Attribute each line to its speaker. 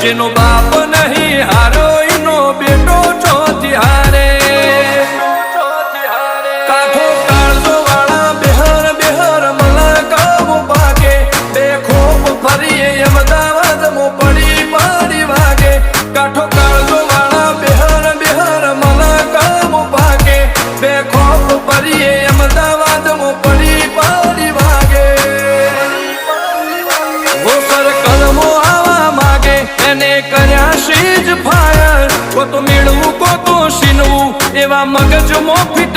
Speaker 1: જેનો બાપ નહીં હારો એનો બેટો ચોથી હારે કાઠો કાળજો વાળા બેહર બેહર મલકાવો ભાગે બે ખોપ ફરીએ અમદાવાદ મો પડી પડી વાગે કાઠો કાળજો વાળા બેહર બેહર મલકાવો ભાગે બે ખોપ ફરીએ અમદાવાદ મો પડી પડી વાગે ગોસર કલમો આવા માગે એને કર્યા શીજ ફાયર કો તો મેળવું કો તો સીનવું એવા મગજ મો ફિટ